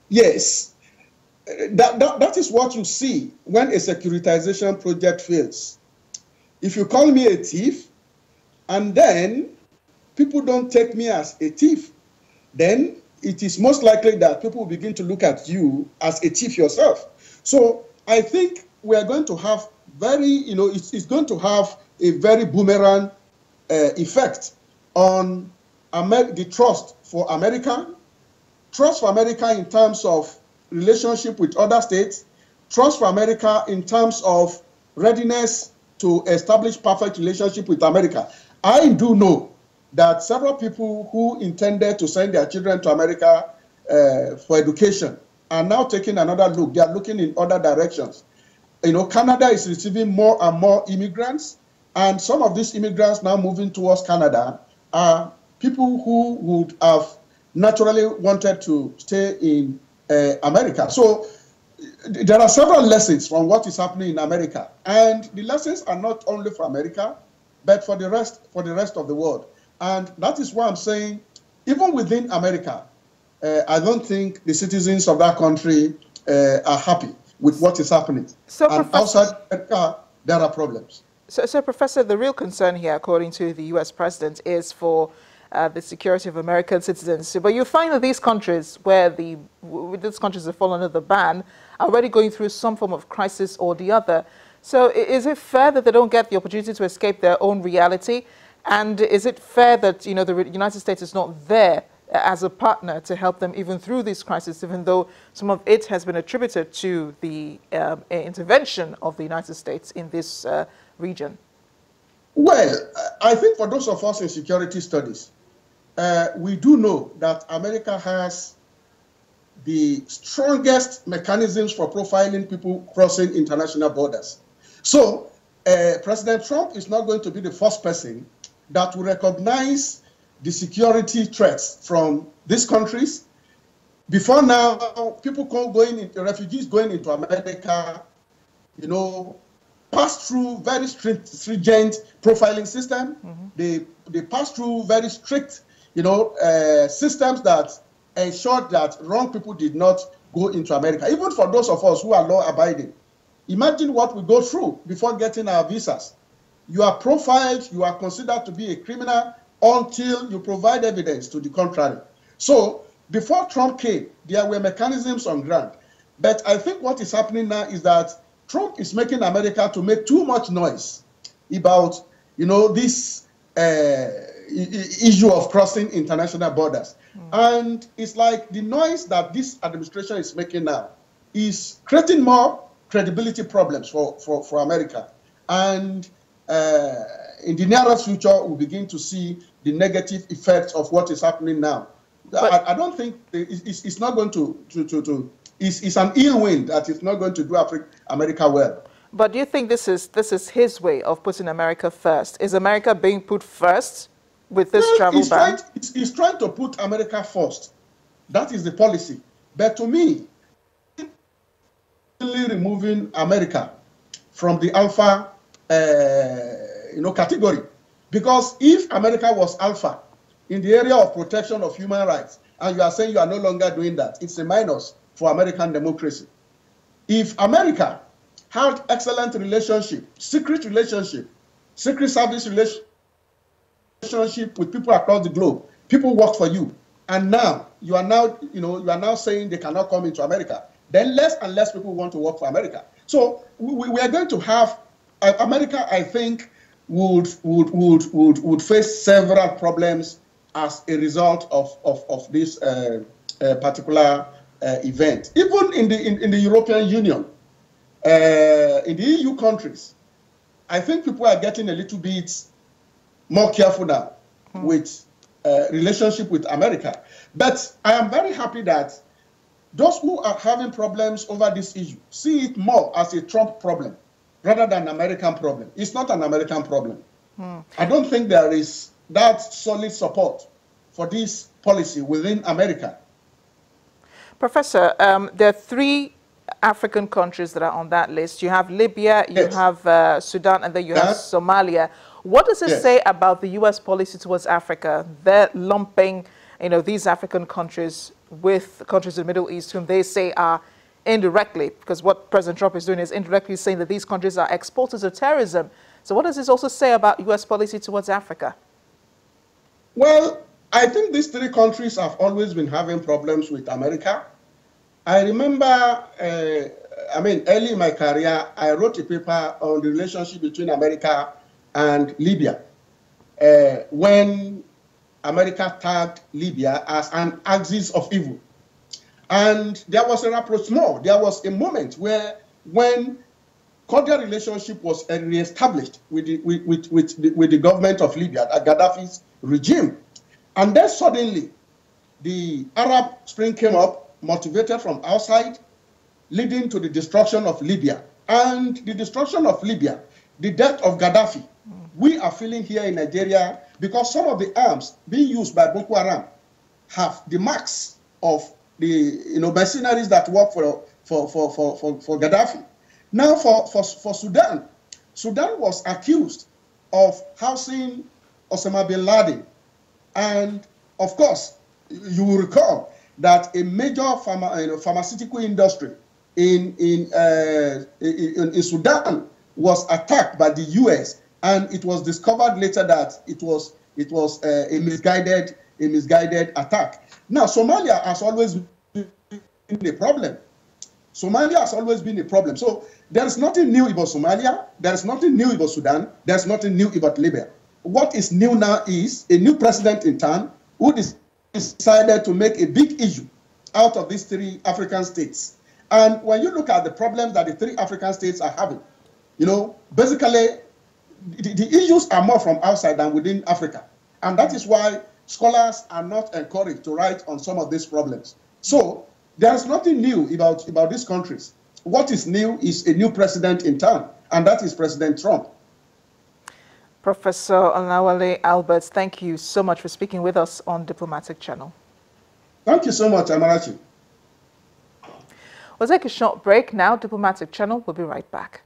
Yes, that is what you see when a securitization project fails. If you call me a thief, and then people don't take me as a thief, then it is most likely that people will begin to look at you as a thief yourself. So I think we are going to have it's going to have a very boomerang effect on the trust for America in terms of relationship with other states, trust for America in terms of readiness to establish perfect relationship with America. I do know that several people who intended to send their children to America for education are now taking another look. They are looking in other directions. Canada is receiving more and more immigrants, and some of these immigrants now moving towards Canada are people who would have naturally wanted to stay in America. So there are several lessons from what is happening in America, and the lessons are not only for America, but for the rest of the world. And that is why I'm saying, even within America, I don't think the citizens of that country are happy with what is happening. So, and outside America, there are problems. So, Professor, the real concern here, according to the U.S. president, is for the security of American citizens. But you find that these countries, where these countries have fallen under the ban, are already going through some form of crisis or the other. So is it fair that they don't get the opportunity to escape their own reality? And is it fair that the United States is not there as a partner to help them even through this crisis, even though some of it has been attributed to the intervention of the United States in this region? Well, I think for those of us in security studies, we do know that America has the strongest mechanisms for profiling people crossing international borders. So President Trump is not going to be the first person that will recognize the security threats from these countries. Before now, people refugees going into America, pass through very stringent profiling system. Mm-hmm. They pass through very strict, systems that ensured that wrong people did not go into America. Even for those of us who are law-abiding, imagine what we go through before getting our visas. You are profiled, you are considered to be a criminal until you provide evidence to the contrary. So before Trump came, there were mechanisms on ground. But I think what is happening now is that Trump is making America to make too much noise about, this issue of crossing international borders. And it's like the noise that this administration is making now is creating more credibility problems for America. And in the nearest future, we'll begin to see the negative effects of what is happening now. I don't think it's not going to it's an ill wind that is not going to do America well. But do you think this is his way of putting America first? Is America being put first with this travel ban? He's trying to put America first. That is the policy. But to me, removing America from the alpha category. Because if America was alpha in the area of protection of human rights, and you are saying you are no longer doing that, it's a minus for American democracy. If America had excellent relationship, secret service relationship with people across the globe, people work for you, and now you are now saying they cannot come into America, then less and less people want to work for America. So we are going to have America, I think, would face several problems as a result of this particular event. Even in the European Union, in the EU countries, I think people are getting a little bit more careful now with relationship with America. But I am very happy that those who are having problems over this issue see it more as a Trump problem rather than an American problem. It's not an American problem. I don't think there is that solid support for this policy within America. Professor, there are 3 African countries that are on that list. You have Libya, you have Sudan, and then you have Somalia. What does it say about the U.S. policy towards Africa? They're lumping these African countries with countries in the Middle East whom they say are indirectly, because what President Trump is doing is indirectly saying that these countries are exporters of terrorism. So what does this also say about U.S. policy towards Africa? Well, I think these three countries have always been having problems with America. I remember, early in my career, I wrote a paper on the relationship between America and Libya when America tagged Libya as an axis of evil. And there was a rapprochement. There was a moment when cordial relationship was reestablished with the government of Libya, Gaddafi's regime. And then suddenly, the Arab Spring came up, motivated from outside, leading to the destruction of Libya. And the destruction of Libya, the death of Gaddafi, we are feeling here in Nigeria because some of the arms being used by Boko Haram have the marks of the mercenaries that work for Gaddafi. Now for Sudan, Sudan was accused of housing Osama bin Laden. And of course, you will recall that a major pharmaceutical industry in Sudan was attacked by the US, and it was discovered later that it was a misguided attack. Now, Somalia has always been a problem. Somalia has always been a problem. So there is nothing new about Somalia. There is nothing new about Sudan. There is nothing new about Libya. What is new now is a new president in town who decided to make a big issue out of these three African states. And when you look at the problems that the three African states are having, basically the issues are more from outside than within Africa. And that is why scholars are not encouraged to write on some of these problems. So there is nothing new about these countries. What is new is a new president in town, and that is President Trump. Professor Olawale Albert, thank you so much for speaking with us on Diplomatic Channel. Thank you so much, Amarachi. We'll take a short break now. Diplomatic Channel will be right back.